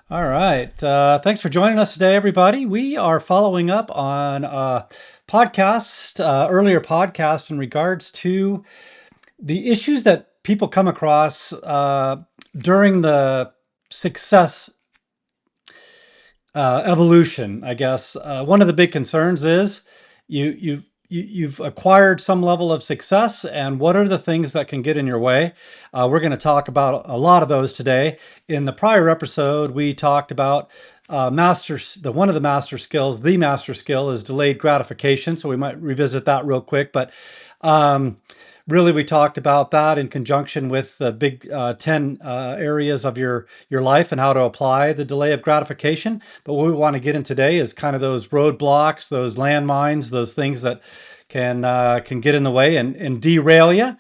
All right. Thanks for joining us today, everybody. We are following up on a podcast, earlier podcast in regards to the issues that people come across during the success evolution, I guess. One of the big concerns is you've acquired some level of success, and what are the things that can get in your way? We're going to talk about a lot of those today. In the prior episode, we talked about one of the master skills. The master skill is delayed gratification, so we might revisit that real quick. But um, really, we talked about that in conjunction with the big 10 areas of your life and how to apply the delay of gratification. But what we want to get in today is kind of those roadblocks, those landmines, those things that can get in the way and derail you,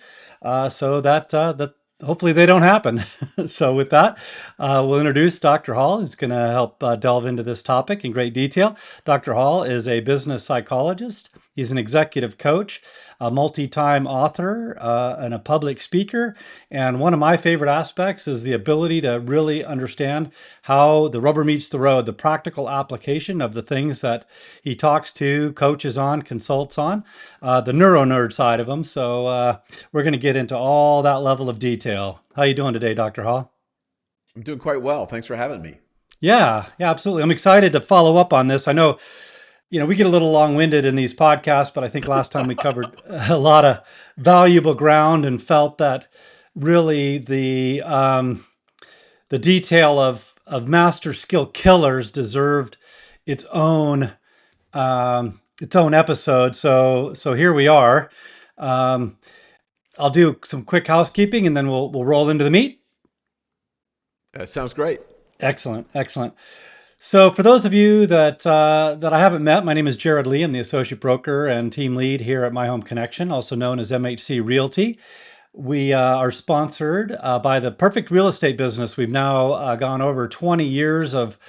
so that hopefully they don't happen. So with that, we'll introduce Dr. Hall, who's going to help delve into this topic in great detail. Dr. Hall is a business psychologist. He's an executive coach, a multi-time author, and a public speaker. And one of my favorite aspects is the ability to really understand how the rubber meets the road, the practical application of the things that he talks to, coaches on, consults on, the neuro nerd side of him. So we're going to get into all that level of detail. How you doing today, Dr. Hall? I'm doing quite well. Thanks for having me. Yeah, absolutely. I'm excited to follow up on this. I know, we get a little long-winded in these podcasts, but I think last time we covered a lot of valuable ground and felt that really the detail of master skill killers deserved its own episode. So here we are. Um, I'll do some quick housekeeping and then we'll roll into the meat. That sounds great. Excellent. So for those of you that I haven't met, my name is Jerod Lee. I'm the associate broker and team lead here at My Home Connection, also known as MHC Realty. We are sponsored by the perfect real estate business. We've now gone over 20 years of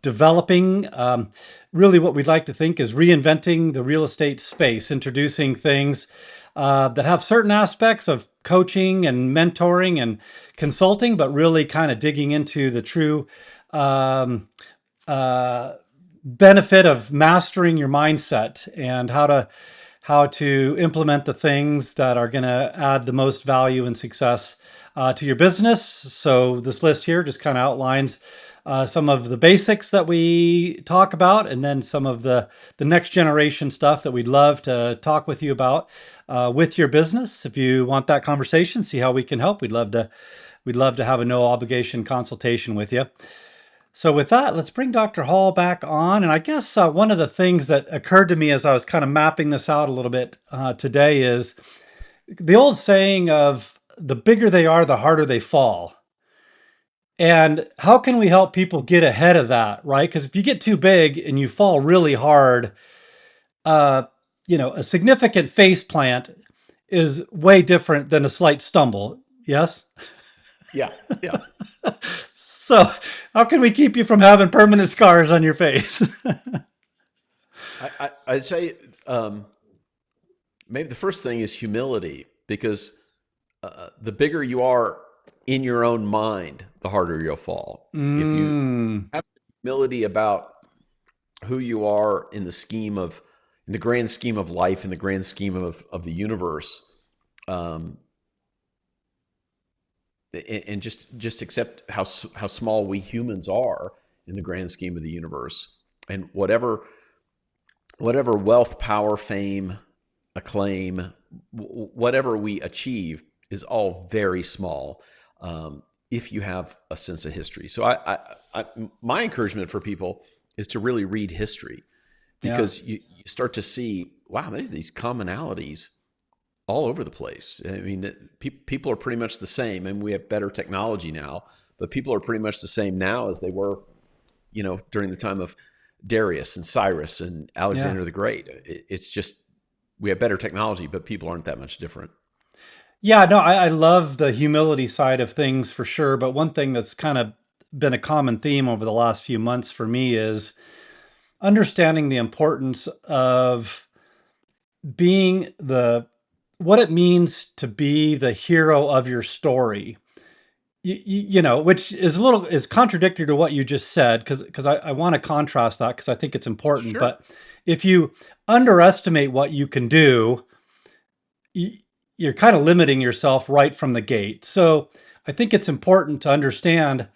developing. Really, what we'd like to think is reinventing the real estate space, introducing things that have certain aspects of coaching and mentoring and consulting, but really kind of digging into the true um, uh, benefit of mastering your mindset and how to implement the things that are going to add the most value and success to your business. So this list here just kind of outlines some of the basics that we talk about, and then some of the next generation stuff that we'd love to talk with you about with your business. If you want that conversation, see how we can help. We'd love to have a no obligation consultation with you. So with that, let's bring Dr. Hall back on. And I guess one of the things that occurred to me as I was kind of mapping this out a little bit today is the old saying of the bigger they are, the harder they fall. And how can we help people get ahead of that, right? Because if you get too big and you fall really hard, uh, a significant face plant is way different than a slight stumble. Yes? Yeah, yeah. So, how can we keep you from having permanent scars on your face? I'd say maybe the first thing is humility, because the bigger you are in your own mind, the harder you'll fall. If you Mm, have humility about who you are in the grand scheme of life, in the grand scheme of the universe, um, and just accept how small we humans are in the grand scheme of the universe, and whatever wealth, power, fame, acclaim, whatever we achieve is all very small, if you have a sense of history. So my encouragement for people is to really read history, yeah. because you start to see, wow, there's these commonalities all over the place. I mean, people are pretty much the same, and we have better technology now, but people are pretty much the same now as they were, during the time of Darius and Cyrus and Yeah. Alexander the Great. It's just we have better technology, but people aren't that much different. Yeah, no, I love the humility side of things for sure. But one thing that's kind of been a common theme over the last few months for me is understanding the importance of being what it means to be the hero of your story. which is a little is contradictory to what you just said, because I want to contrast that because I think it's important. Sure. But if you underestimate what you can do, you're kind of limiting yourself right from the gate. So I think it's important to understand,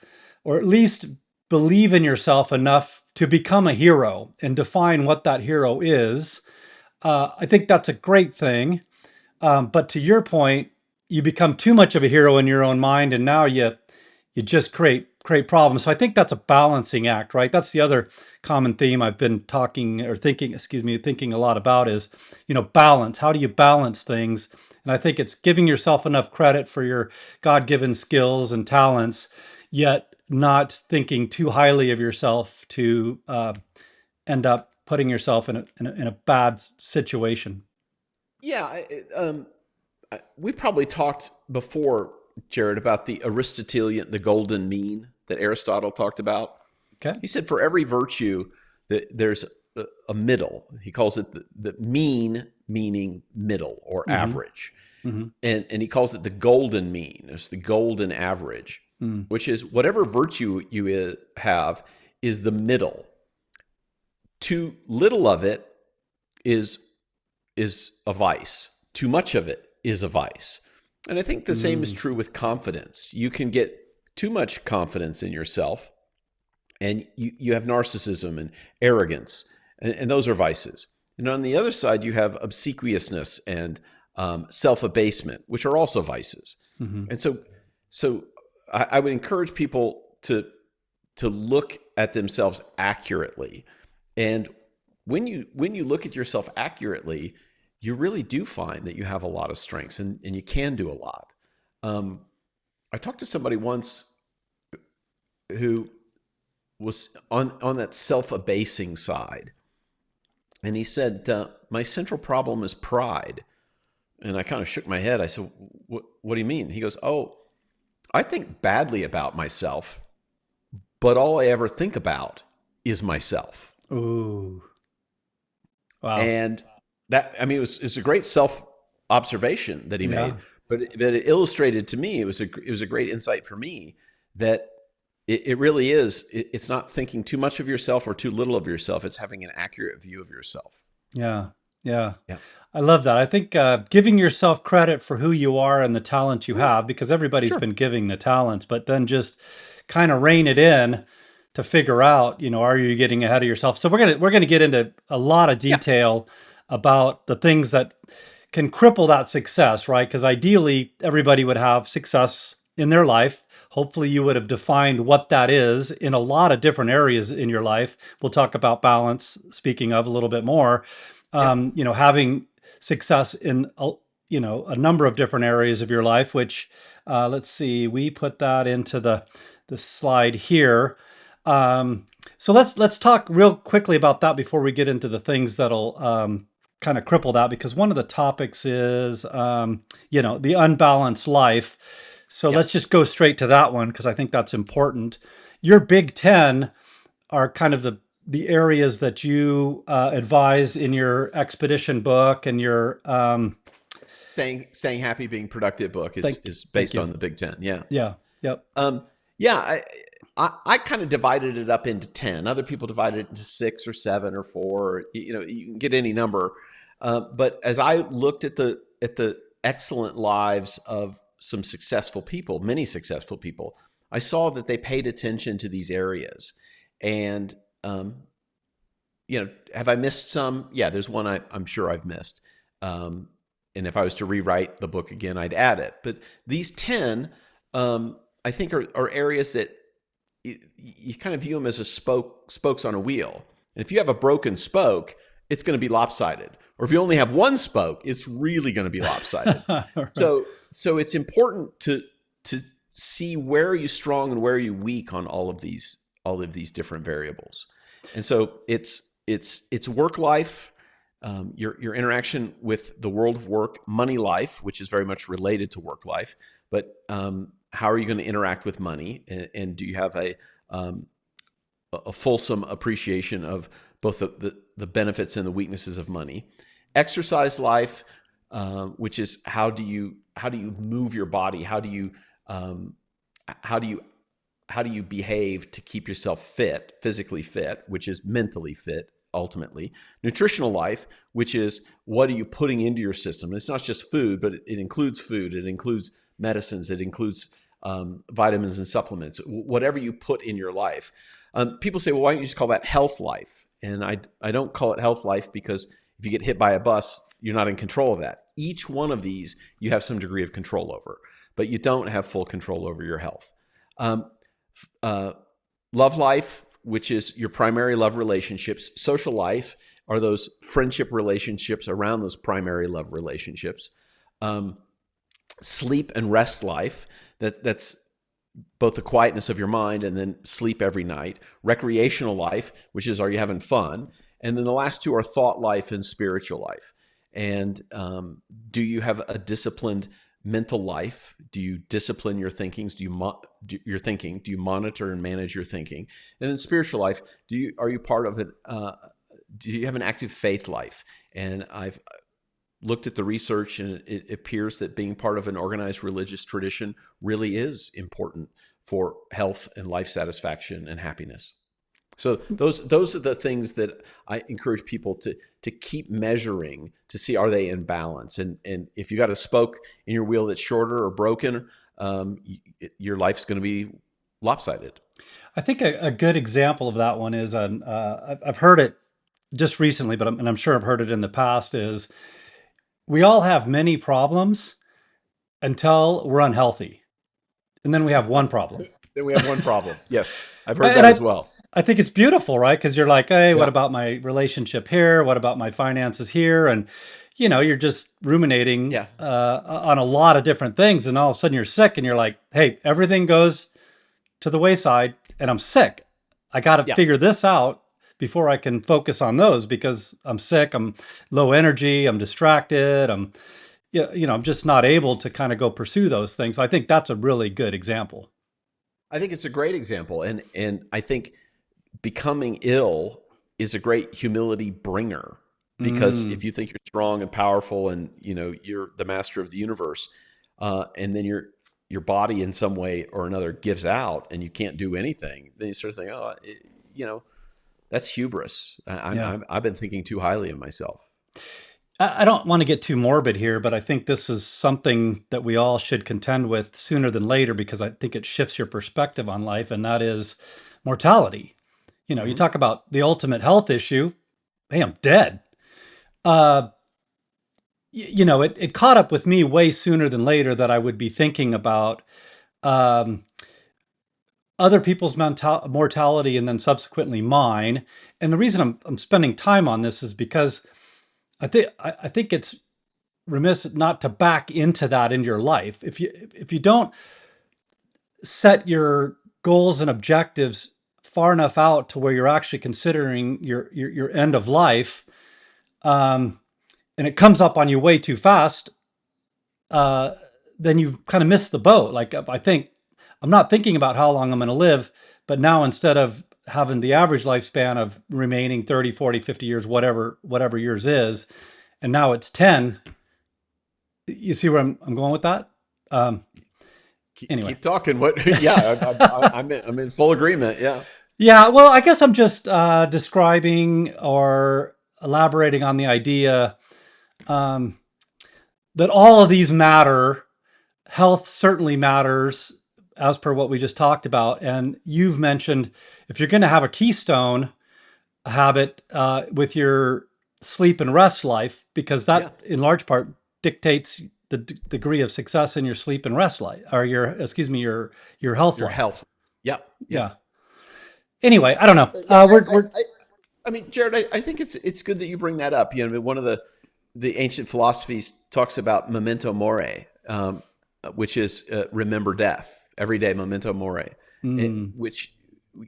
or at least believe in yourself enough to become a hero and define what that hero is. I think that's a great thing. But to your point, you become too much of a hero in your own mind, and now you just create problems. So I think that's a balancing act, right? That's the other common theme I've been talking or thinking, excuse me, thinking a lot about is, balance. How do you balance things? And I think it's giving yourself enough credit for your God-given skills and talents, yet not thinking too highly of yourself to end up putting yourself in a bad situation. Yeah. We probably talked before, Jerod, about the Aristotelian, the golden mean that Aristotle talked about. Okay. He said for every virtue, there's a middle. He calls it the mean, meaning middle or Mm-hmm. average. Mm-hmm. And he calls it the golden mean. It's the golden average, Mm. which is whatever virtue you have is the middle. Too little of it is a vice. Too much of it is a vice. And I think the same is Mm. true with confidence. You can get too much confidence in yourself, and you have narcissism and arrogance, and those are vices. And on the other side, you have obsequiousness and self-abasement, which are also vices. Mm-hmm. And so I would encourage people to look at themselves accurately. And when you look at yourself accurately, you really do find that you have a lot of strengths and you can do a lot. I talked to somebody once who was on that self-abasing side. And he said, my central problem is pride. And I kind of shook my head. I said, what do you mean? He goes, oh, I think badly about myself, but all I ever think about is myself. Ooh. Wow. And that, I mean, it's a great self observation that he made, Yeah. but it illustrated to me, it was a great insight for me that it really is. It's not thinking too much of yourself or too little of yourself. It's having an accurate view of yourself. Yeah. Yeah. Yeah. I love that. I think giving yourself credit for who you are and the talent you Yeah. have, because everybody's Sure. been giving the talents, but then just kind of rein it in to figure out, are you getting ahead of yourself? So we're gonna get into a lot of Yeah. detail about the things that can cripple that success, right? Because ideally, everybody would have success in their life. Hopefully, you would have defined what that is in a lot of different areas in your life. We'll talk about balance, speaking of a little bit more. Yeah. Having success in a number of different areas of your life. Which let's see, we put that into the slide here. So let's talk real quickly about that before we get into the things that'll kind of cripple that, because one of the topics is the unbalanced life. So Yeah. let's just go straight to that one because I think that's important. Your Big Ten are kind of the areas that you advise in your expedition book and your Staying happy, being productive book is thank based you. on the Big Ten. Yeah. Yeah. Yep. Yeah. I kind of divided it up into 10. Other people divided it into 6 or 7 or 4. You can get any number. But as I looked at the excellent lives of some successful people, many successful people, I saw that they paid attention to these areas. And have I missed some? Yeah, there's one I'm sure I've missed. And if I was to rewrite the book again, I'd add it. But these 10, I think, are areas that you kind of view them as spokes on a wheel. And if you have a broken spoke, it's going to be lopsided. Or if you only have one spoke, it's really going to be lopsided. Right. So it's important to see where are you strong and where are you weak on all of these different variables. And so it's work life, your interaction with the world of work, money life, which is very much related to work life, but how are you going to interact with money, and do you have a fulsome appreciation of both the benefits and the weaknesses of money? Exercise life, which is how do you move your body? How do you how do you behave to keep yourself fit, physically fit, which is mentally fit ultimately. Nutritional life, which is what are you putting into your system? And it's not just food, but it includes food. It includes medicines. It includes vitamins and supplements, whatever you put in your life. People say, well, why don't you just call that health life? And I don't call it health life because if you get hit by a bus, you're not in control of that. Each one of these, you have some degree of control over, but you don't have full control over your health. Love life, which is your primary love relationships. Social life are those friendship relationships around those primary love relationships. Sleep and rest life, that's both the quietness of your mind and then sleep every night. Recreational life, which is, are you having fun? And then the last two are thought life and spiritual life. And do you have a disciplined mental life? Do you discipline your thinkings? Do you monitor and manage your thinking? And then spiritual life, are you part of it? Do you have an active faith life? And I've looked at the research, and it appears that being part of an organized religious tradition really is important for health and life satisfaction and happiness. So those are the things that I encourage people to keep measuring to see, are they in balance? And if you got a spoke in your wheel that's shorter or broken, your life's going to be lopsided. I think a good example of that one is I've heard it just recently, but I'm sure I've heard it in the past, is we all have many problems until we're unhealthy. And then we have one problem. Then we have one problem. Yes, I've heard And that as well. I think it's beautiful, right? Because you're like, hey, what Yeah, about my relationship here? What about my finances here? And, you're just ruminating yeah, on a lot of different things. And all of a sudden you're sick and you're like, hey, everything goes to the wayside and I'm sick. I got to yeah. figure this out before I can focus on those because I'm sick. I'm low energy. I'm distracted. I'm just not able to kind of go pursue those things. I think that's a really good example. I think it's a great example, and I think becoming ill is a great humility bringer, because Mm, if you think you're strong and powerful and you're the master of the universe, and then your body in some way or another gives out and you can't do anything, then you start to think, oh, that's hubris. yeah. I've been thinking too highly of myself. I don't want to get too morbid here, but I think this is something that we all should contend with sooner than later because I think it shifts your perspective on life, and that is mortality. You Hmm. talk about the ultimate health issue. Hey, I'm dead. Uh, it caught up with me way sooner than later that I would be thinking about um, other people's mortality and then subsequently mine. And the reason I'm spending time on this is because I think it's remiss not to back into that in your life. If you don't set your goals and objectives far enough out to where you're actually considering your end of life, um, and it comes up on you way too fast, uh, then you've kind of missed the boat. Like I think I'm not thinking about how long I'm going to live, but now instead of having the average lifespan of remaining 30, 40, 50 years, whatever yours is, and now it's 10. You see where I'm going with that? Um, anyway. Keep talking. What? Yeah, I'm in full agreement. Yeah. Yeah, well, I guess I'm just describing or elaborating on the idea um, that all of these matter. Health certainly matters, as per what we just talked about. And you've mentioned if you're going to have a keystone habit with your sleep and rest life, because Yeah. that in large part dictates the degree of success in your sleep and rest life, or your health Your life. health. Yeah. Yeah. Yeah. Anyway, I don't know. Yeah, We're I mean, Jerod, I think it's good that you bring that up. One of the ancient philosophies talks about memento mori, which is remember death every day. Memento mori, mm, which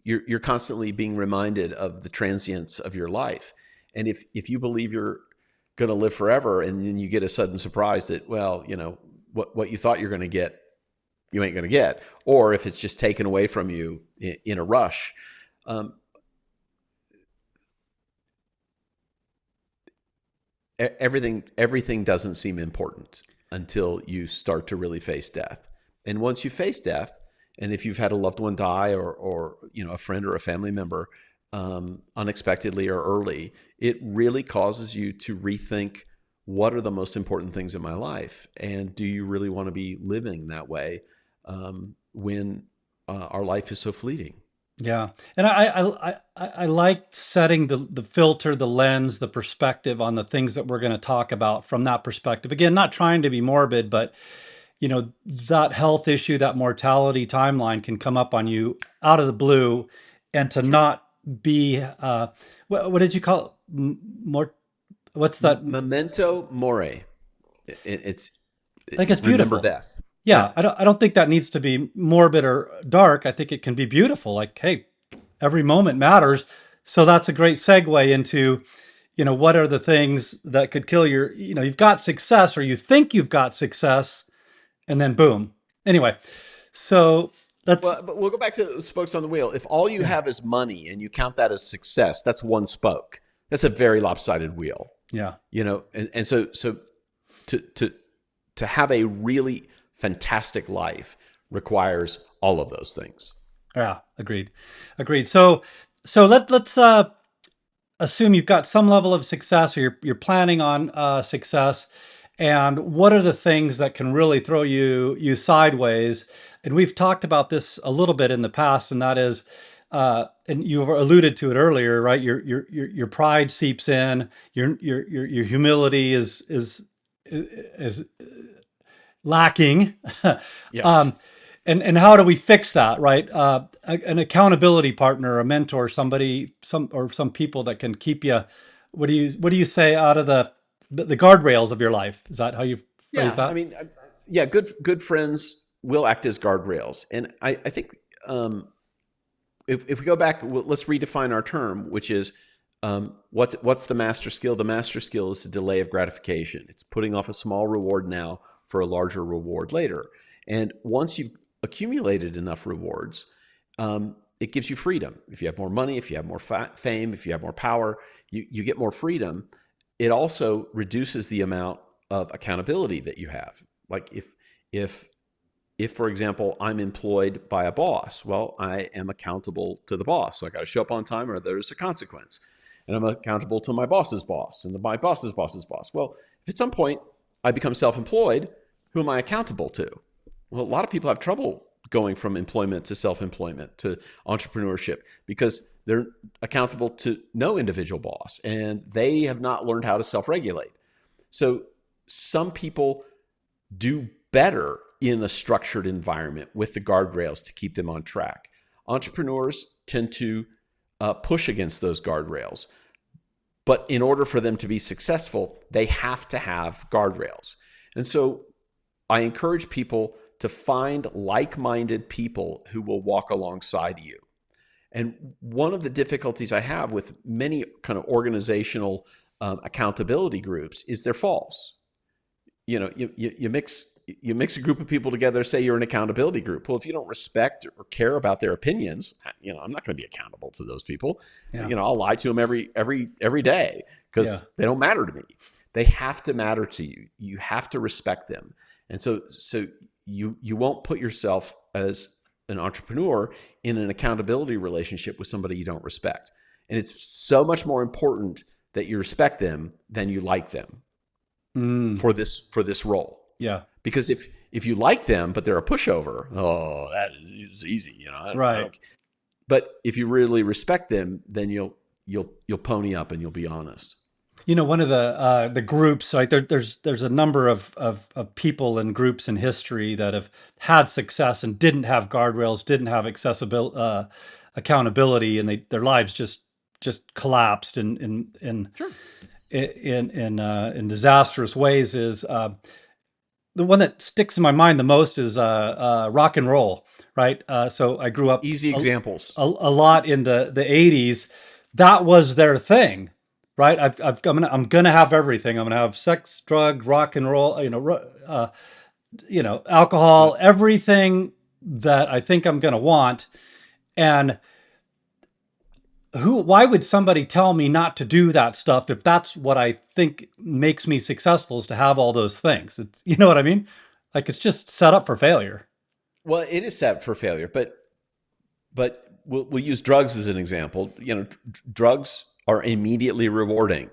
you're constantly being reminded of the transience of your life. And if you believe you're going to live forever, and then you get a sudden surprise that, well, what you thought you're going to get, you ain't going to get, or if it's just taken away from you in a rush. Um, everything doesn't seem important until you start to really face death. And once you face death, And if you've had a loved one die, or a friend or a family member, unexpectedly or early, it really causes you to rethink, what are the most important things in my life, and do you really want to be living that way when our life is so fleeting? Yeah. And I like setting the filter, the lens, the perspective on the things that we're going to talk about from that perspective. Again, not trying to be morbid, but that health issue, that mortality timeline can come up on you out of the blue, and to Sure. not be, what did you call it? More, what's that? Memento mori. It's I think it's remember beautiful. death. Yeah. Yeah. I don't think that needs to be morbid or dark. I think it can be beautiful. Like, hey, every moment matters. So that's a great segue into, what are the things that could kill you've got success, or you think you've got success, and then boom. Anyway, so let's, Well, but we'll go back to the spokes on the wheel. If all you yeah, have is money and you count that as success, that's one spoke. That's a very lopsided wheel. yeah, And so to to have a really fantastic life requires all of those things. yeah, agreed. So let's assume you've got some level of success, or you're planning on success. And what are the things that can really throw you sideways? And we've talked about this a little bit in the past, and that is, and you alluded to it earlier, right? Your pride seeps in. Your humility is lacking. Yes. um, and how do we fix that, right? An accountability partner, a mentor, somebody, some people that can keep you. What do you say, out of the guardrails of your life? Is that how you phrase Yeah. I that? mean, yeah, good friends will act as guardrails. And I think if we go back, let's redefine our term, which is what's the master skill? The master skill is the delay of gratification. It's putting off a small reward now for a larger reward later. And once you've accumulated enough rewards, it gives you freedom. If you have more money, if you have more fame, if you have more power, you get more freedom. It also reduces the amount of accountability that you have. Like if for example, I'm employed by a boss, well, I am accountable to the boss. So I got to show up on time, or there's a consequence. And I'm accountable to my boss's boss and my boss's boss's boss. Well, if at some point I become self-employed, who am I accountable to? Well, a lot of people have trouble going from employment to self-employment to entrepreneurship because they're accountable to no individual boss, and they have not learned how to self-regulate. So some people do better in a structured environment with the guardrails to keep them on track. Entrepreneurs tend to push against those guardrails. But in order for them to be successful, they have to have guardrails. And so I encourage people to find like-minded people who will walk alongside you. And one of the difficulties I have with many kind of organizational accountability groups is they're false. You mix a group of people together, say you're an accountability group. Well, if you don't respect or care about their opinions, I'm not going to be accountable to those people. Yeah, I'll lie to them every day yeah. because they don't matter to me. They have to matter to you. You have to respect them. And so you won't put yourself as an entrepreneur in an accountability relationship with somebody you don't respect. And it's so much more important that you respect them than you like them Mm, for this role. yeah. Because if you like them but they're a pushover, oh, that is easy. I Right. don't. But if you really respect them, then you'll pony up and you'll be honest. One of the groups, like there's a number of people and groups in history that have had success and didn't have guardrails, didn't have accountability, and their lives just collapsed Sure. in disastrous ways. Is the one that sticks in my mind the most is rock and roll, right? So I grew up Easy examples. a lot in the 80s. That was their thing, right? I'm gonna have everything. I'm gonna have sex, drug, rock and roll, Right. alcohol, everything that I think I'm gonna want. And why would somebody tell me not to do that stuff if that's what I think makes me successful, is to have all those things? You know what I mean? Like, it's just set up for failure. Well, it is set for failure, but we'll use drugs as an example. Drugs are immediately rewarding.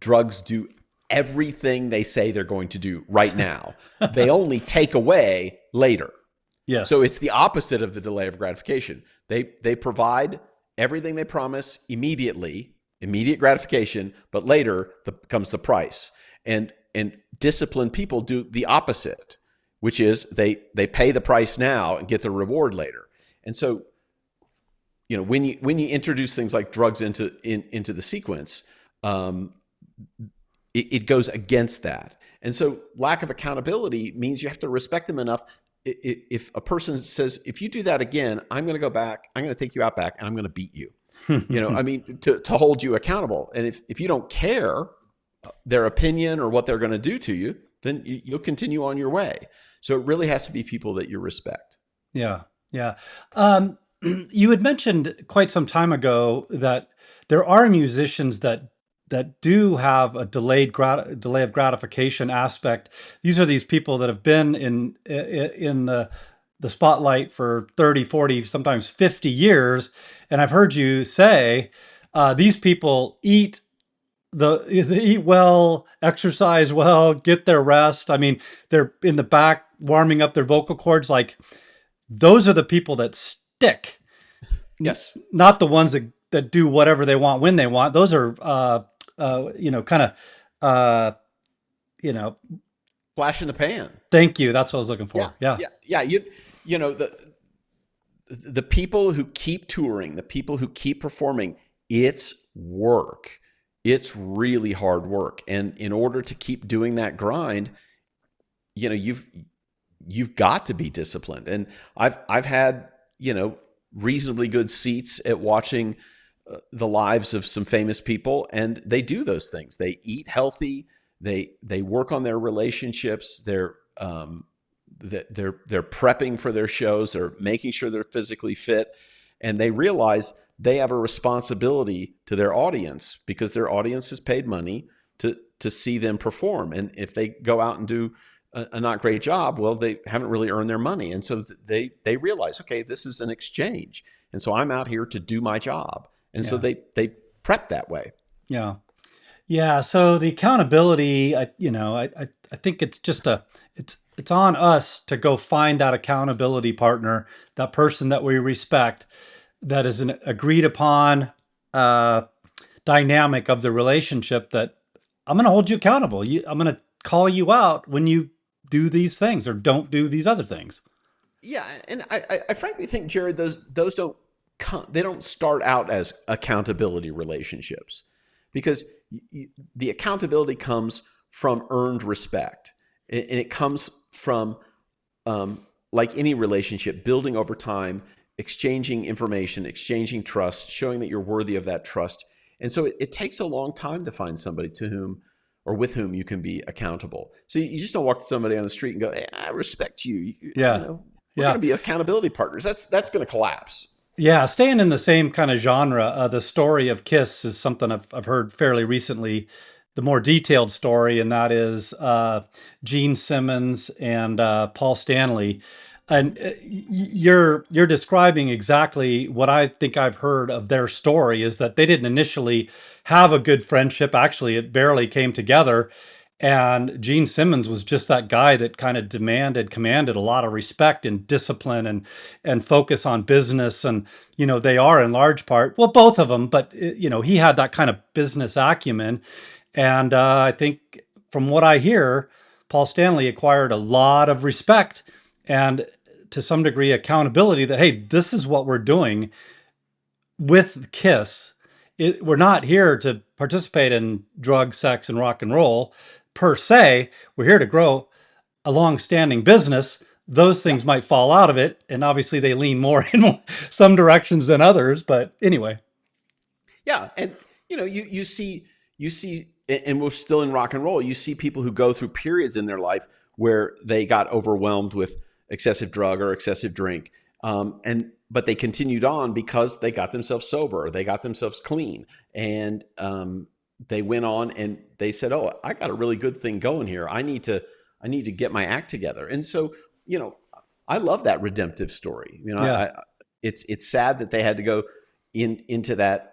Drugs do everything they say they're going to do right now. They only take away later. So Yes. it's the opposite of the delay of gratification. They provide everything they promise immediately, immediate gratification, but later comes the price. And disciplined people do the opposite, which is they pay the price now and get the reward later. And so, when you introduce things like drugs into the sequence, um, it goes against that. And so lack of accountability means you have to respect them enough. If a person says, if you do that again, I'm going to go back, I'm going to take you out back, and I'm going to beat you. I mean, to hold you accountable. And if you don't care their opinion or what they're going to do to you, then you'll continue on your way. So it really has to be people that you respect. Yeah. Yeah. You had mentioned quite some time ago that there are musicians that do have a delay of gratification aspect. These are these people that have been in the spotlight for 30, 40, sometimes 50 years. And I've heard you say these people they eat well, exercise well, get their rest. I mean, they're in the back warming up their vocal cords. Like those are the people that stick, Yes. not the ones that do whatever they want when they want. Those are, kind of, uh, you know, Flash in the pan. thank you. That's what I was looking Yeah. for. Yeah. Yeah. Yeah. The people who keep touring, the people who keep performing, it's work. It's really hard work. And in order to keep doing that grind, you've got to be disciplined. And I've had, reasonably good seats at watching the lives of some famous people, and they do those things. They eat healthy, they work on their relationships, they're prepping for their shows, they're making sure they're physically fit, and they realize they have a responsibility to their audience because their audience has paid money to see them perform. And if they go out and do a not great job, well, they haven't really earned their money. And so they realize, okay, this is an exchange. And so I'm out here to do my job. And so Yeah. they prep that way. Yeah. Yeah. So the accountability, I think it's just it's on us to go find that accountability partner, that person that we respect, that is an agreed upon uh, dynamic of the relationship that I'm going to hold you accountable. I'm going to call you out when you do these things or don't do these other things. Yeah, and I frankly think, Jerod, those don't start out as accountability relationships, because the accountability comes from earned respect, and it comes from, like any relationship, building over time, exchanging information, exchanging trust, showing that you're worthy of that trust. And so it takes a long time to find somebody to whom or with whom you can be accountable. So you just don't walk to somebody on the street and go, "Hey, I respect you. Yeah. We're going Yeah. to be accountability partners." That's going to collapse. Yeah, staying in the same kind of genre, the story of Kiss is something I've heard fairly recently. The more detailed story, and that is Gene Simmons and Paul Stanley. And you're describing exactly what I think I've heard of their story, is that they didn't initially have a good friendship. Actually, it barely came together. And Gene Simmons was just that guy that kind of commanded a lot of respect and discipline and focus on business. And, they are in large part, well, both of them, but, he had that kind of business acumen. And I think from what I hear, Paul Stanley acquired a lot of respect and to some degree accountability that, hey, this is what we're doing with Kiss. We're not here to participate in drugs, sex, and rock and roll per se. We're here to grow a long-standing business. Those Yeah, things might fall out of it, and obviously they lean more in some directions than others. But anyway, yeah, and you see, and we're still in rock and roll. You see people who go through periods in their life where they got overwhelmed with excessive drug or excessive drink, but they continued on because they got themselves sober, or they got themselves clean, and they went on and they said, "Oh, I got a really good thing going here. I need to get my act together." And so, you know, I love that redemptive story. You know, Yeah. it's sad that they had to go into that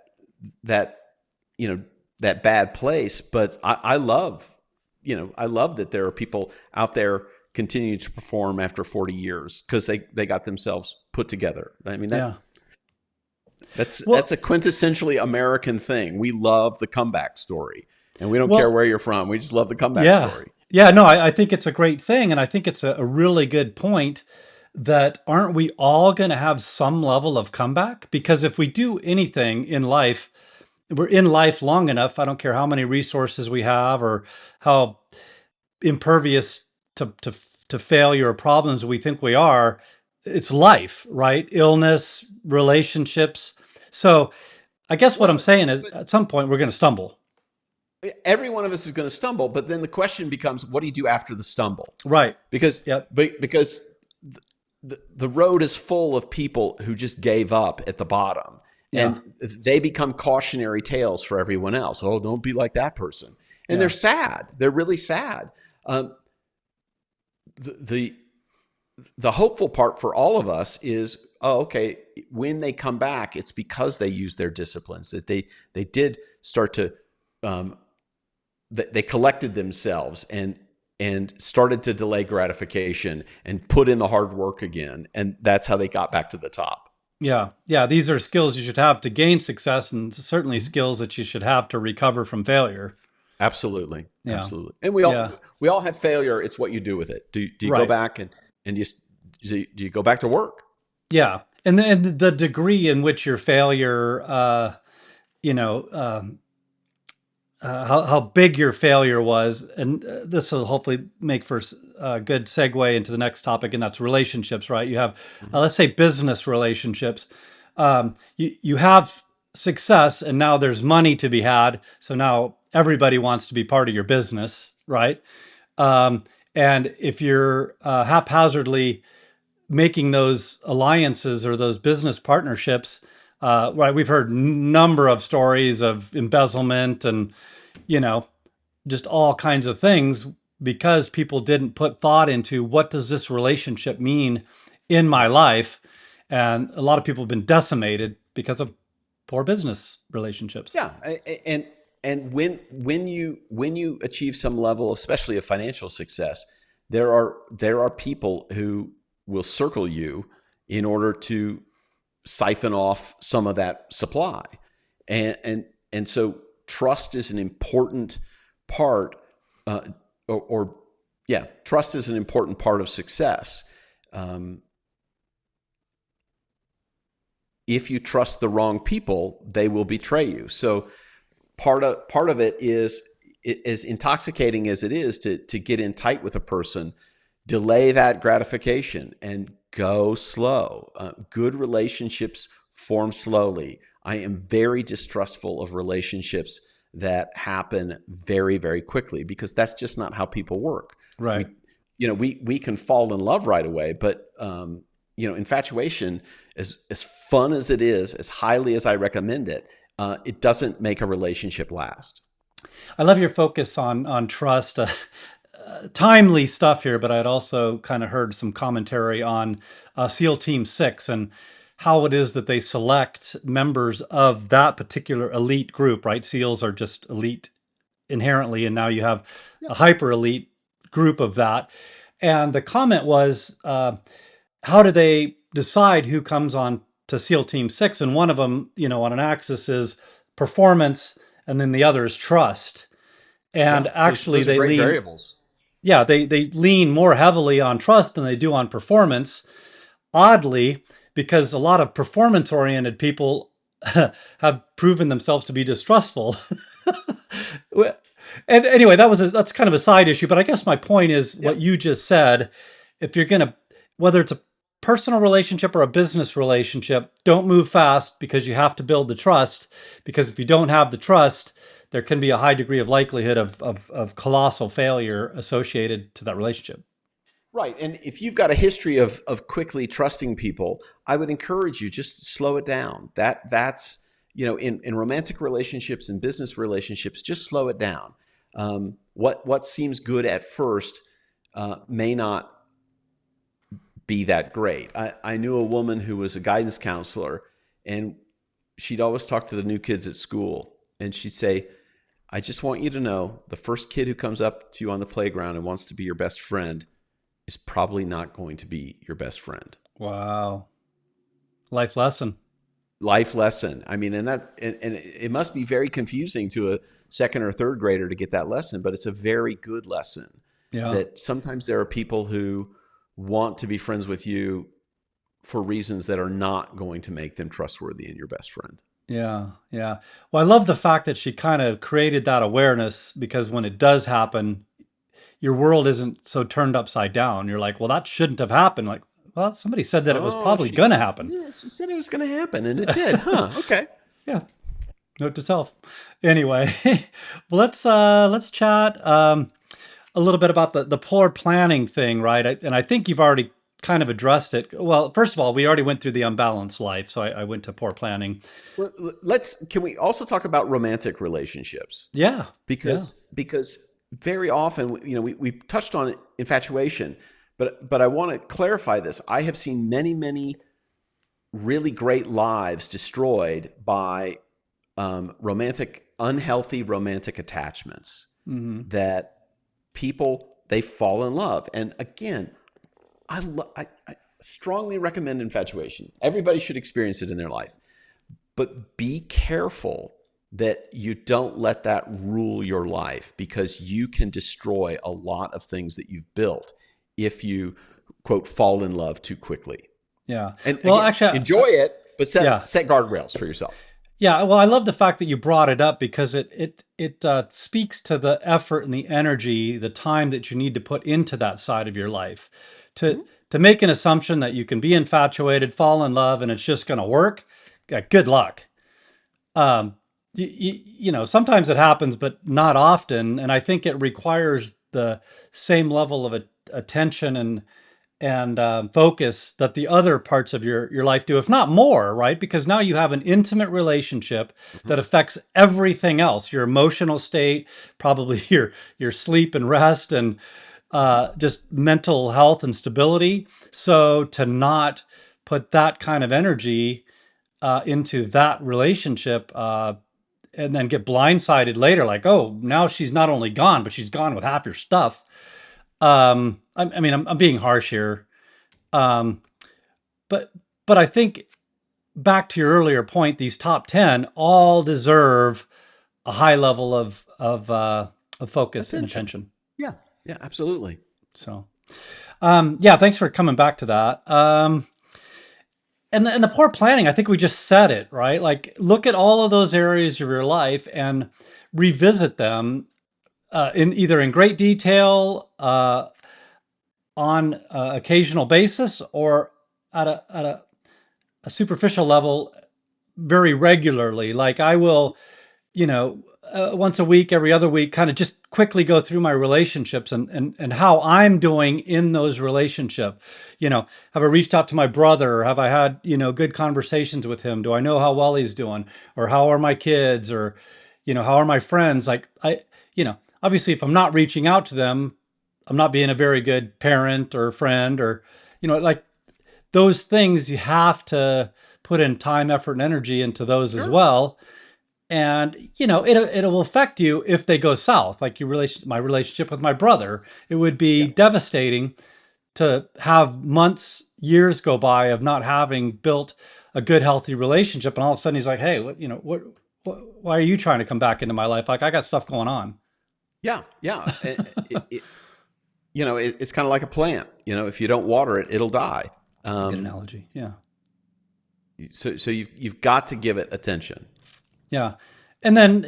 you know that bad place, but I love I love that there are people out there continuing to perform after 40 years because they got themselves put together. I mean Yeah. that's Well, a quintessentially American thing. We love the comeback story, and we don't care well, where you're from. We just love the comeback yeah. story. Yeah, no, I think it's a great thing. And I think it's a really good point that aren't we all going to have some level of comeback? Because if we do anything in life, we're in life long enough. I don't care how many resources we have or how impervious to to failure or problems we think we are. It's life, right? Illness, relationships. So I guess what I'm Well, saying is but at some point we're going to stumble. every one of us is going to stumble, but then the question becomes, what do you do after the stumble? Right. Because Yep. because the road is full of people who just gave up at the bottom, Yeah. and they become cautionary tales for everyone else. Oh, don't be like that person, and they're Yeah. sad. They're really sad. Um, the, the the hopeful part for all of us is, oh, okay, when they come back, it's because they use their disciplines, that they did start to um, they collected themselves and started to delay gratification and put in the hard work again, and that's how they got back to the top. Yeah. Yeah. These are skills you should have to gain success and certainly Mhm. skills that you should have to recover from failure. Absolutely, Yeah. absolutely. And Yeah. we all have failure. It's what you do with it. Do you go Right. back and do you go back to work? Yeah. And then the degree in which your failure, you know, how big your failure was, and this will hopefully make for a good segue into the next topic, and that's relationships. Right? You have, Mhm. let's say, business relationships. You have success, and now there's money to be had. So now everybody wants to be part of your business, right? Um, and if you're haphazardly making those alliances or those business partnerships, right? We've heard number of stories of embezzlement and you know just all kinds of things because people didn't put thought into what does this relationship mean in my Right. life, and a lot of people have been decimated because of poor business relationships. Yeah, and when you achieve some level, especially of financial success, there are people who will circle you in order to siphon off some of that supply, and so trust is an important part, uh, or yeah, trust is an important part of success. Um, if you trust the wrong people, they will betray you. So part of it is, as intoxicating as it is to get in tight with a person, delay that gratification and go slow. Good relationships form slowly. I am very distrustful of relationships that happen very, very quickly because that's just not how people work. Right. We can fall in love right away, but infatuation, as fun as it is, as highly as I recommend it, it doesn't make a relationship last. I love your focus on trust. Timely stuff here, but I'd also kind of heard some commentary on SEAL Team 6 and how it is that they select members of that particular elite group, right? SEALs are just elite inherently, and now you have Yeah. a hyper elite group of that. And the comment was, how do they decide who comes on to SEAL Team 6? And one of them, on an axis is performance, and then the other is trust. And Yeah. actually, Those are they great lean variables. yeah, they lean more heavily on trust than they do on performance. Oddly, because a lot of performance oriented people have proven themselves to be distrustful. And anyway, that's kind of a side issue. But I guess my point is Yeah. what you just said. If you're gonna, whether it's a personal relationship or a business relationship, don't move fast because you have to build the trust. Because if you don't have the trust, there can be a high degree of likelihood of colossal failure associated to that relationship. Right. And if you've got a history of quickly trusting people, I would encourage you just slow it down. That's in romantic relationships and business relationships, just slow it down. What seems good at first may not be that great. I knew a woman who was a guidance counselor, and she'd always talk to the new kids at school, and she'd say, I just want you to know the first kid who comes up to you on the playground and wants to be your best friend is probably not going to be your best friend. Wow. Life lesson. Life lesson. I mean, and it must be very confusing to a second or third grader to get that lesson, but it's a very good lesson. Yeah. That sometimes there are people who want to be friends with you for reasons that are not going to make them trustworthy and your best friend. Yeah. Yeah. Well, I love the fact that she kind of created that awareness, because when it does happen, your world isn't so turned upside down. You're like, well, that shouldn't have happened. Like, well, somebody said that it was probably going to happen. Yeah, she said it was going to happen, and it did. Huh? Okay. Yeah. Note to self. Anyway, well, let's chat a little bit about the poor planning thing, right? And I think you've already kind of addressed it. Well, first of all, we already went through the unbalanced life, so I went to poor planning. Well, can we also talk about romantic relationships? Yeah. Because very often, we touched on infatuation, but I want to clarify this. I have seen many really great lives destroyed by unhealthy romantic attachments. Mm-hmm. That people, they fall in love, and again, I strongly recommend infatuation. Everybody should experience it in their life, but be careful that you don't let that rule your life, because you can destroy a lot of things that you've built if you, quote, fall in love too quickly. Yeah. And well, again, actually, enjoy it, but set guardrails for yourself. Yeah. Well, I love the fact that you brought it up, because it speaks to the effort and the energy, the time that you need to put into that side of your life to make an assumption that you can be infatuated, fall in love, and it's just going to work. Yeah, good luck. Sometimes it happens, but not often. And I think it requires the same level of attention and focus that the other parts of your life do, if not more, right? Because now you have an intimate relationship that affects everything else, your emotional state, probably your sleep and rest, and just mental health and stability. So to not put that kind of energy into that relationship, and then get blindsided later, like, oh, now she's not only gone, but she's gone with half your stuff. I'm being harsh here, but I think, back to your earlier point, these top 10 all deserve a high level of focus and attention. Yeah, absolutely. So, thanks for coming back to that. And the poor planning, I think we just said it, right? Like, look at all of those areas of your life and revisit them in great detail, on occasional basis, or at a superficial level very regularly. Like, I will, once a week, every other week, kind of just quickly go through my relationships and how I'm doing in those relationships. Have I reached out to my brother? Or have I had, good conversations with him? Do I know how well he's doing? Or how are my kids? Or, how are my friends? Like, obviously, if I'm not reaching out to them, I'm not being a very good parent or friend, or, like, those things, you have to put in time, effort, and energy into those as well. And, it'll affect you if they go south. Like my relationship with my brother, it would be devastating to have months, years go by of not having built a good, healthy relationship. And all of a sudden he's like, hey, why are you trying to come back into my life? Like, I got stuff going on. Yeah. It's kind of like a plant. If you don't water it, it'll die. Good analogy. Yeah. So you've got to give it attention. Yeah. And then,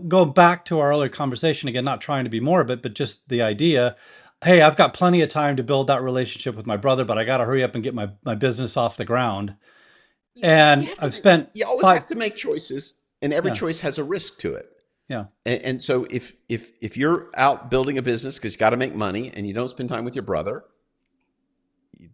go back to our earlier conversation again, not trying to be morbid, but just the idea, hey, I've got plenty of time to build that relationship with my brother, but I got to hurry up and get my business off the ground. And you always have to make choices, and every choice has a risk to it. Yeah. And so if you're out building a business because you got to make money and you don't spend time with your brother,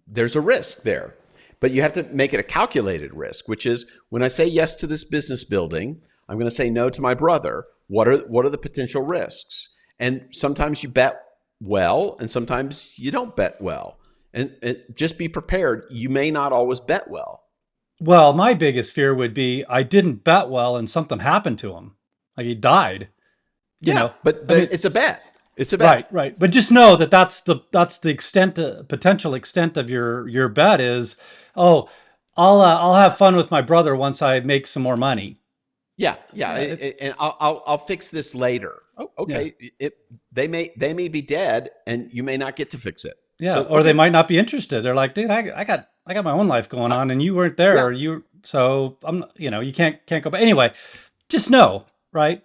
there's a risk there. But you have to make it a calculated risk, which is, when I say yes to this business building, I'm going to say no to my brother. What are the potential risks? And sometimes you bet well, and sometimes you don't bet well. And just be prepared. You may not always bet well. Well, my biggest fear would be I didn't bet well and something happened to him. Like he died, you Yeah, know. but I mean, it's a bet. It's a right, bet. right. But just know that that's the extent, potential extent of your bet is, oh, I'll have fun with my brother once I make some more money. Yeah, yeah, Yeah, and I'll fix this later. Oh, yeah, okay. They may be dead, and you may not get to fix it. yeah. So Or they okay, might not be interested. They're like, dude, I got my own life going I, on, and you weren't there. yeah, Or so I'm, you can't go back. Anyway, just know, right?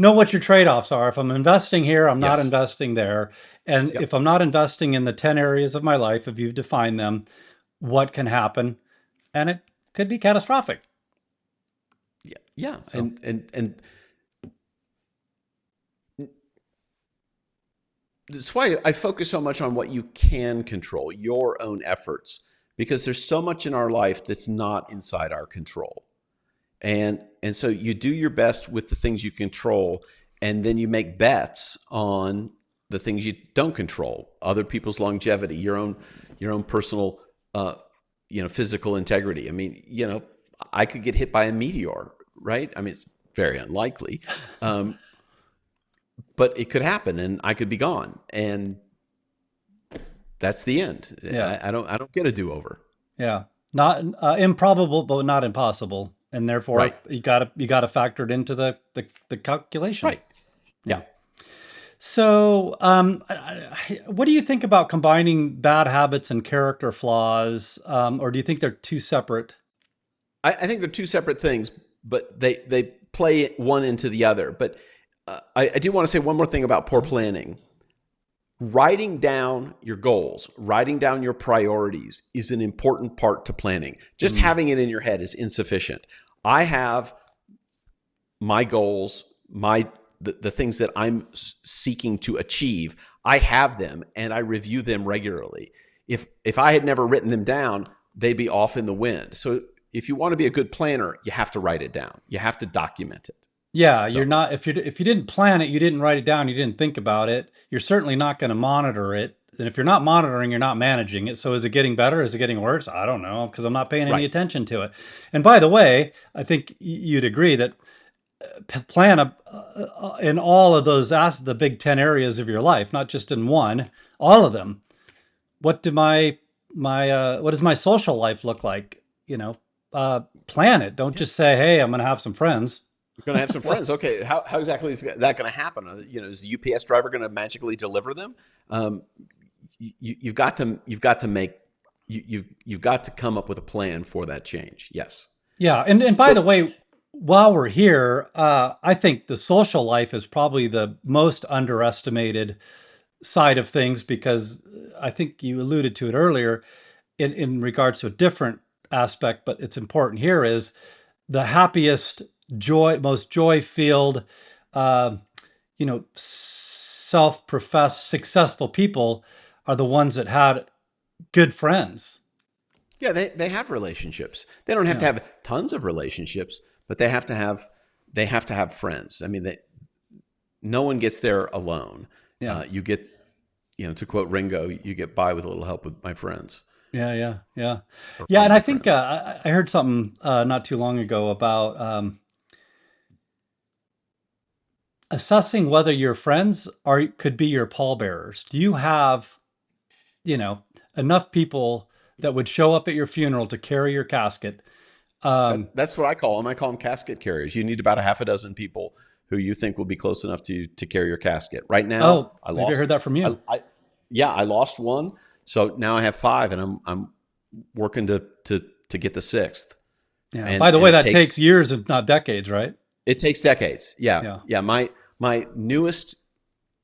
Know what your trade-offs are. If I'm investing here, I'm not yes, investing there. And yep, if I'm not investing in the 10 areas of my life, if you've defined them, what can happen? And it could be catastrophic. yeah, yeah, So, and that's why I focus so much on what you can control, your own efforts, because there's so much in our life that's not inside our control. And so you do your best with the things you control, and then you make bets on the things you don't control, other people's longevity, your own personal physical integrity. I mean, I could get hit by a meteor, right? I mean, it's very unlikely, um, but it could happen, and I could be gone, and that's the end. yeah, I don't get a do-over. yeah. Not improbable, but not impossible. And therefore, Right, you gotta factor it into the calculation. right, Yeah. yeah. So, what do you think about combining bad habits and character flaws, or do you think they're two separate? I think they're two separate things, but they play one into the other. But I do want to say one more thing about poor planning. Writing down your goals, writing down your priorities is an important part to planning. Just Mm, having it in your head is insufficient. I have my goals, the things that I'm seeking to achieve. I have them and I review them regularly. If I had never written them down, they'd be off in the wind. So if you want to be a good planner, you have to write it down. You have to document it. yeah, you're So not if you didn't plan it, you didn't write it down, you didn't think about it. You're certainly not going to monitor it. And if you're not monitoring, you're not managing it. So is it getting better? Is it getting worse? I don't know because I'm not paying any right. attention to it. And by the way, I think you'd agree that plan in all of the big 10 areas of your life, not just in one, all of them. What do what does my social life look like? Plan it. Don't Yeah. just say, hey, I'm going to have some friends. You're going to have some Well, friends. Okay. How exactly is that going to happen? Is the UPS driver going to magically deliver them? Um, you've got to come up with a plan for that change. Yes. yeah. And by the So way, while we're here, I think the social life is probably the most underestimated side of things because I think you alluded to it earlier in regards to a different aspect, but it's important here is the happiest, most joy-filled, uh, self-professed successful people are the ones that had good friends. yeah, they have relationships. They don't have to Yeah, have tons of relationships, but they have to have friends. I mean, no one gets there alone. yeah, You get, to quote Ringo, you get by with a little help with my friends yeah, yeah, yeah, or yeah. from And I my think friends. I heard something not too long ago about assessing whether your friends could be your pallbearers. Do you have you know enough people that would show up at your funeral to carry your casket? Um, That's what I call them. I call them casket carriers. You need about a half a dozen people who you think will be close enough to carry your casket. Right now, oh, maybe I heard that from you. yeah, I lost one, so now I have five, and I'm working to get the sixth. Yeah. And By the and way, it that takes takes years, if not decades, right? it takes decades. Yeah, Yeah. yeah. My newest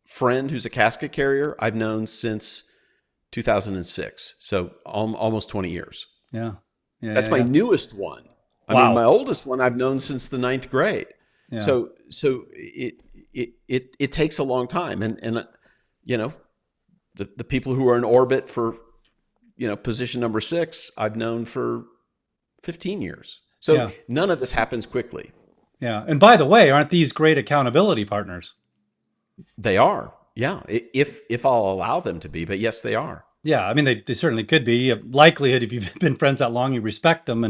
friend, who's a casket carrier, I've known since 2006, so almost 20 years. Yeah. Yeah. That's Yeah. my Yeah. newest one. I mean, my Wow. oldest one I've known since the ninth grade. Yeah. So it takes a long time, and you know the people who are in orbit for position number six I've known for 15 years. So Yeah. none of this happens quickly. Yeah. And by the way, aren't these great accountability partners? They are, yeah. If I'll allow them to be, but yes, they are. Yeah, I mean, they certainly could be. Likelihood, if you've been friends that long, you respect them, I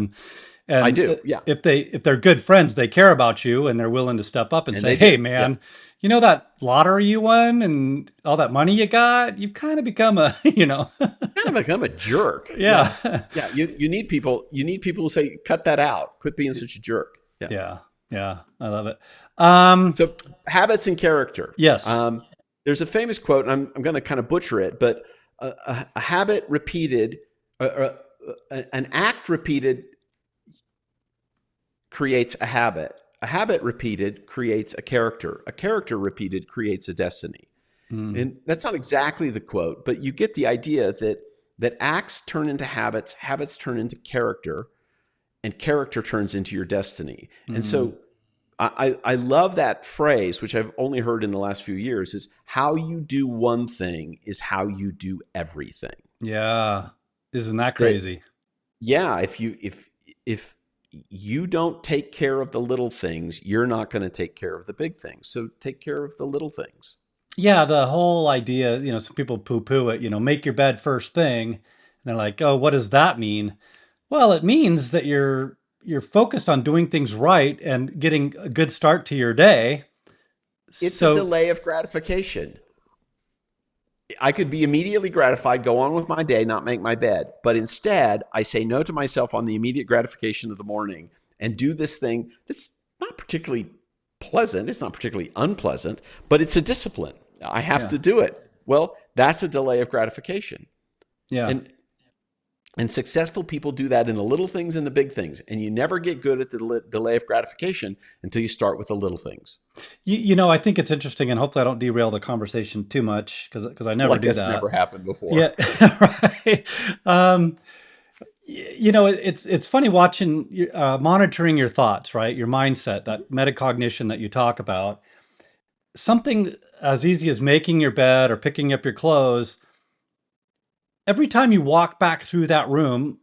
and do. Yeah. if they're good friends, they care about you and they're willing to step up and And say, they "Hey, do. Yeah. man, you know that lottery you won and all that money you got? You've kind of become a, Kind of become a jerk. Yeah. yeah, Yeah. You need people who say, cut that out. Quit being such a jerk. Yeah. yeah, yeah. I love it. Um, So habits and character. yes. There's a famous quote, and I'm going to kind of butcher it, but a habit repeated, an act repeated creates a habit. A habit repeated creates a character. A character repeated creates a destiny. Mm, And that's not exactly the quote, but you get the idea that acts turn into habits, habits turn into character, and character turns into your destiny. And mm. so I love that phrase, which I've only heard in the last few years, is how you do one thing is how you do everything. Yeah. Isn't that That crazy? yeah, if you don't take care of the little things, you're not going to take care of the big things. So take care of the little things. Yeah, the whole idea, some people poo-poo it, make your bed first thing. And they're like, "Oh, what does that mean?" Well, it means that you're focused on doing things right and getting a good start to your day. It's a So, delay of gratification. I could be immediately gratified, go on with my day, not make my bed. But instead, I say no to myself on the immediate gratification of the morning and do this thing that's not particularly pleasant. It's not particularly unpleasant, but it's a discipline. I have yeah. to do it. Well, that's a delay of gratification. Yeah. And successful people do that in the little things and the big things. And you never get good at the delay of gratification until you start with the little things. I think it's interesting, and hopefully I don't derail the conversation too much because I never Like do that's that. never happened before. Yeah, right. Um, it's funny watching, monitoring your thoughts, right? Your mindset, that metacognition that you talk about. Something as easy as making your bed or picking up your clothes. Every time you walk back through that room,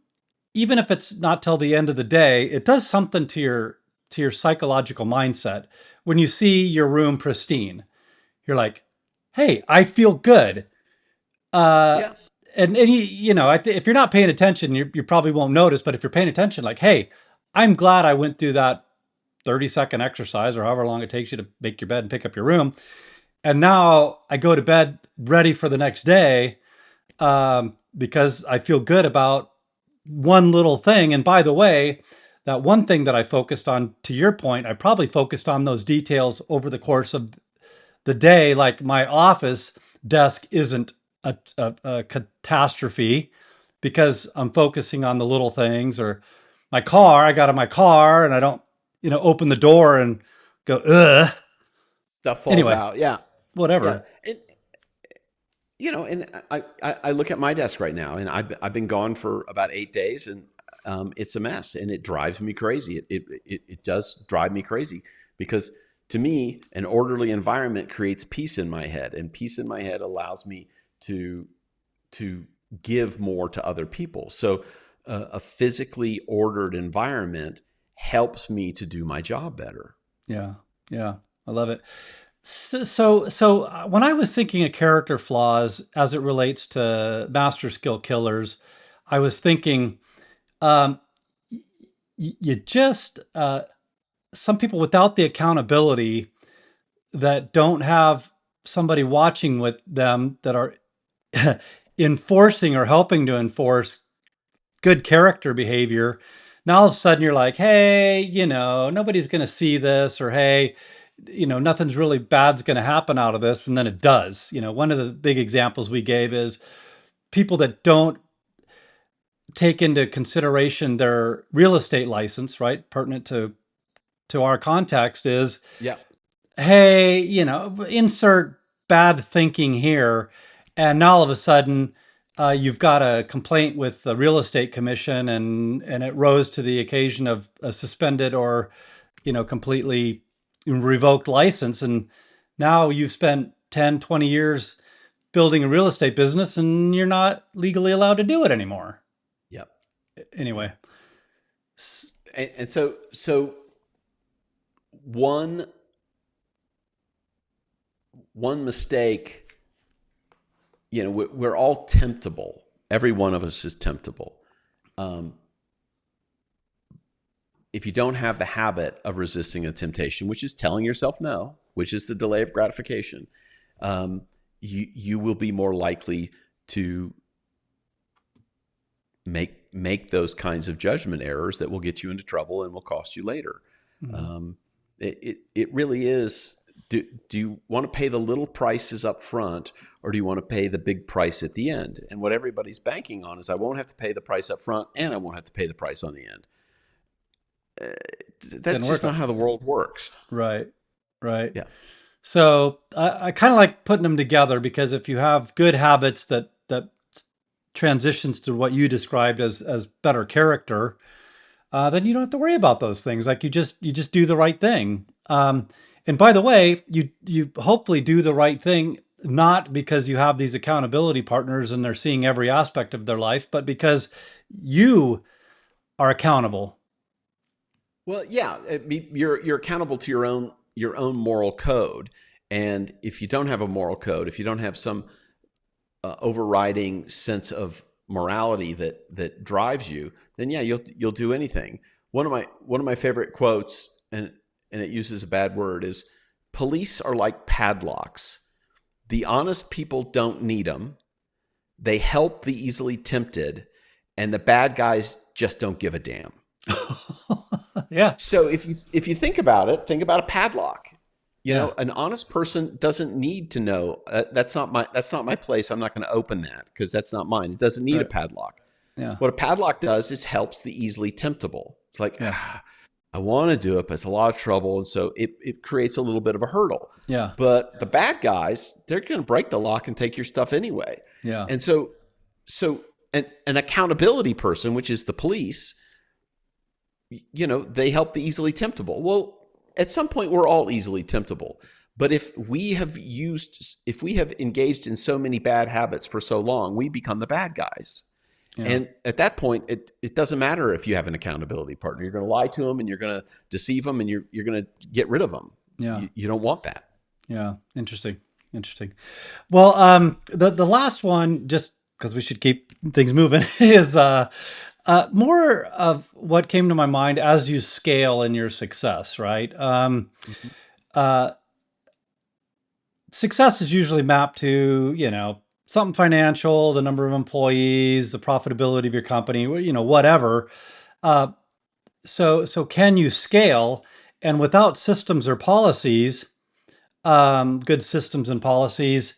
even if it's not till the end of the day, it does something to your psychological mindset. When you see your room pristine, you're like, "Hey, I feel good." Uh, Yeah. and if you're not paying attention, you probably won't notice. But if you're paying attention, like, "Hey, I'm glad I went through that 30-second exercise or however long it takes you to make your bed and pick up your room, and now I go to bed ready for the next day, because I feel good about one little thing. And by the way, that one thing that I focused on, to your point, I probably focused on those details over the course of the day. Like my office desk isn't a catastrophe because I'm focusing on the little things. Or my car, I got in my car and I don't, open the door and go, ugh. Stuff falls Anyway, out. Yeah. Yeah. whatever. And and I look at my desk right now, and I've been gone for about 8 days, and it's a mess, and it drives me crazy. It does drive me crazy because to me, an orderly environment creates peace in my head, and peace in my head allows me to to give more to other people. So a physically ordered environment helps me to do my job better. Yeah. Yeah. I love it. So, when I was thinking of character flaws as it relates to master skill killers, I was thinking, um, you just, some people without the accountability, that don't have somebody watching with them that are enforcing or helping to enforce good character behavior. Now all of a sudden you're like, "Hey, nobody's going to see this," or, "Hey, nothing's really bad's going to happen out of this." And then it does. One of the big examples we gave is people that don't take into consideration their real estate license, right? Pertinent to our context is, Yeah. "Hey, insert bad thinking here." And now all of a sudden, you've got a complaint with the real estate commission, and it rose to the occasion of a suspended or, completely revoked license. And now you've spent 10, 20 years building a real estate business and you're not legally allowed to do it anymore. Yep. Yeah. Anyway. s- And so one one mistake, we're all temptable. Every one of us is temptable. Um, if you don't have the habit of resisting a temptation, which is telling yourself no, which is the delay of gratification, you will be more likely to make those kinds of judgment errors that will get you into trouble and will cost you later. Mhm. It really is. Do you want to pay the little prices up front, or do you want to pay the big price at the end? And what everybody's banking on is, I won't have to pay the price up front, and I won't have to pay the price on the end. Didn't That's just work not out. how the world works. Right. Right. Yeah. So I kind of like putting them together because if you have good habits that transitions to what you described as better character, then you don't have to worry about those things. Like you just do the right thing. And by the way, you hopefully do the right thing not because you have these accountability partners and they're seeing every aspect of their life, but because you are accountable. Well, yeah, you're accountable to your own moral code, and if you don't have a moral code, if you don't have some overriding sense of morality that drives you, then yeah, you'll do anything. One of my favorite quotes, and it uses a bad word, is, "Police are like padlocks. The honest people don't need them. They help the easily tempted, and the bad guys just don't give a damn." Yeah. So if you think about it, think about a padlock. Yeah. An honest person doesn't need to know, that's not my place. I'm not going to open that because that's not mine. It doesn't need a Right. padlock. Yeah. What a padlock does is helps the easily temptable. It's like, Yeah. I want to do it, but it's a lot of trouble, and so it creates a little bit of a hurdle. Yeah. But the bad guys, they're going to break the lock and take your stuff anyway. Yeah. And so an accountability person, which is the police, they help the easily temptable. Well, at some point, we're all easily temptable. But if we have engaged in so many bad habits for so long, we become the bad guys. Yeah. And at that point, it doesn't matter if you have an accountability partner. You're going to lie to them, and you're going to deceive them, and you're going to get rid of them. Yeah. You don't want that. Yeah. Interesting. Interesting. Well, the last one, just because we should keep things moving, is more of what came to my mind as you scale in your success, right? Mhm. Uh, Success is usually mapped to, something financial, the number of employees, the profitability of your company, whatever. Uh, so can you scale? And without systems or policies, good systems and policies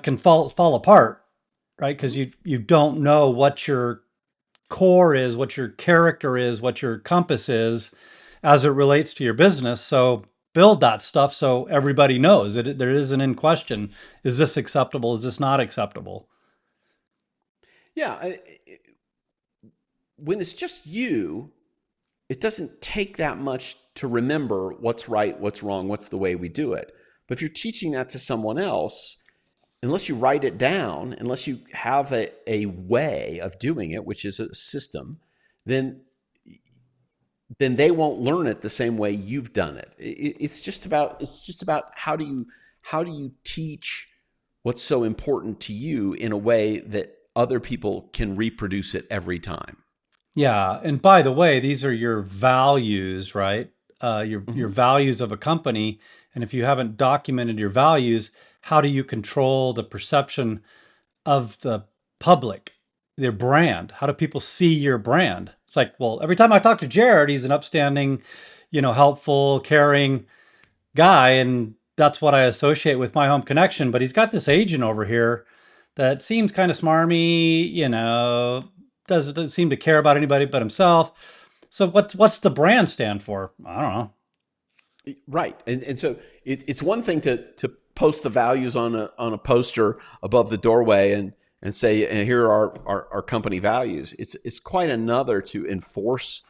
can fall apart, right? Because you don't know what your core is, what your character is, what your compass is as it relates to your business. So build that stuff so everybody knows that there isn't in question. Is this acceptable? Is this not acceptable? Yeah. When it's just you, it doesn't take that much to remember what's right, what's wrong, what's the way we do it. But if you're teaching that to someone else, unless you write it down, unless you have a way of doing it, which is a system, then they won't learn it the same way you've done it. It's just about how do you teach what's so important to you in a way that other people can reproduce it every time. Yeah. And by the way, these are your values, right? Your Hmm. values of a company. And if you haven't documented your values, how do you control the perception of the public, their brand? How do people see your brand? It's like, well, every time I talk to Jerod, he's an upstanding, helpful, caring guy, and that's what I associate with my home connection. But he's got this agent over here that seems kind of smarmy, doesn't seem to care about anybody but himself. So what's the brand stand for? I don't know. Right. And so it's one thing to post the values on a poster above the doorway and say, here are our company values. It's quite another to enforce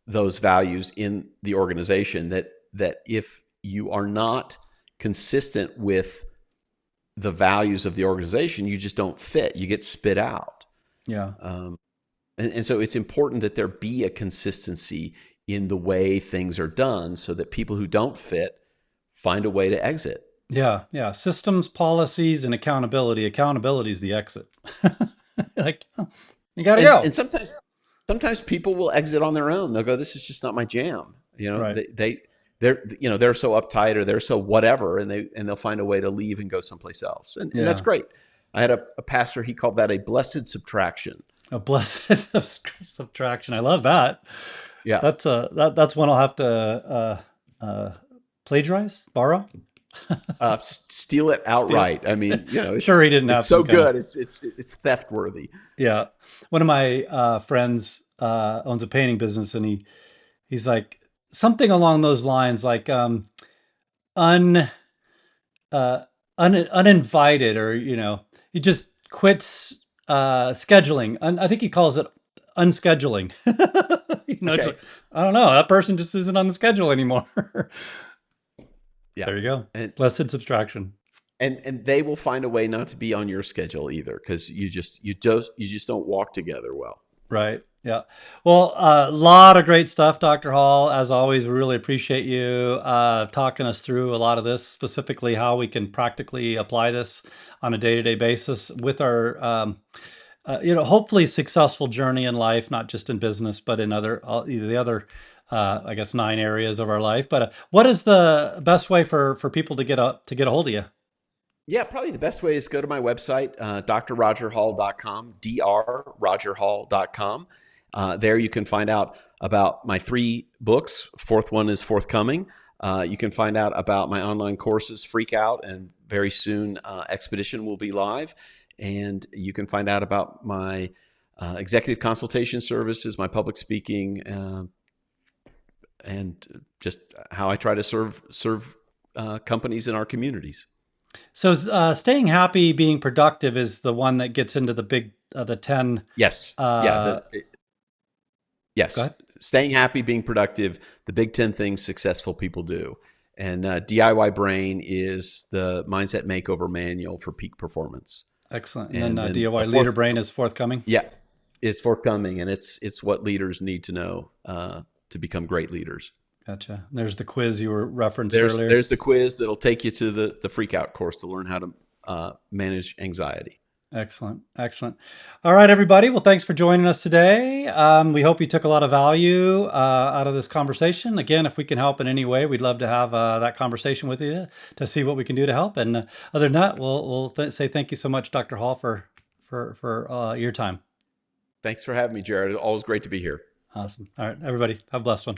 those values in the organization, that if you are not consistent with the values of the organization, you just don't fit. You get spit out. Yeah. Um, and so it's important that there be a consistency in the way things are done so that people who don't fit find a way to exit. Yeah. Yeah. Systems, policies, and accountability. Accountability is the exit. Like, oh, you got to And go. sometimes people will exit on their own. They'll go, "This is just not my jam." Right. They're so uptight or they're so whatever, and they'll find a way to leave and go someplace else, and that's Yeah. great. I had a pastor. He called that a blessed subtraction. A blessed subtraction. I love that. Yeah, That's one I'll have to uh, plagiarize, borrow. steal it Steal. outright. I mean, I'm sure he didn't it's have so some kind of. good. It's theft worthy. Yeah. One of my friends owns a painting business, and he's like something along those lines, like un uninvited, or he just quits scheduling. I think he calls it unscheduling. It's Okay. like, I don't know, that person just isn't on the schedule anymore. Yeah. There you go. And Blessed subtraction. they will find a way not to be on your schedule either, because you just don't walk together well. Right. Yeah. Well, a lot of great stuff, Dr. Hall. As always, we really appreciate you talking us through a lot of this, specifically how we can practically apply this on a day-to-day basis with our, hopefully successful journey in life, not just in business, but in the other, I guess, 9 areas of our life. But what is the best way for people to get a hold of you? Yeah, probably the best way is go to my website, drrogerhall.com, drrogerhall.com. There you can find out about my 3 books. Fourth one is forthcoming. You can find out about my online courses, Freak Out, and very soon Expedition will be live. And you can find out about my executive consultation services, my public speaking, and just how I try to serve companies in our communities. So, staying happy, being productive is the one that gets into the 10. Yes. Yeah. Uh, Go Yes. ahead. Staying happy, being productive, the big 10 things successful people do. And DIY Brain is the mindset makeover manual for peak performance. Excellent. And then And then DIY the Leader fourth, Brain is forthcoming. yeah, is forthcoming. And it's what leaders need to know to become great leaders. Gotcha. There's the quiz you were referenced There's earlier. there's the quiz that'll take you to the freak out course to learn how to manage anxiety. Excellent. Excellent. All right, everybody. Well, thanks for joining us today. We hope you took a lot of value out of this conversation. Again, if we can help in any way, we'd love to have that conversation with you to see what we can do to help. And other than that, we'll say thank you so much, Dr. Hall, for your time. Thanks for having me, Jerod. Always great to be here. Awesome. All right, everybody. Have a blessed one.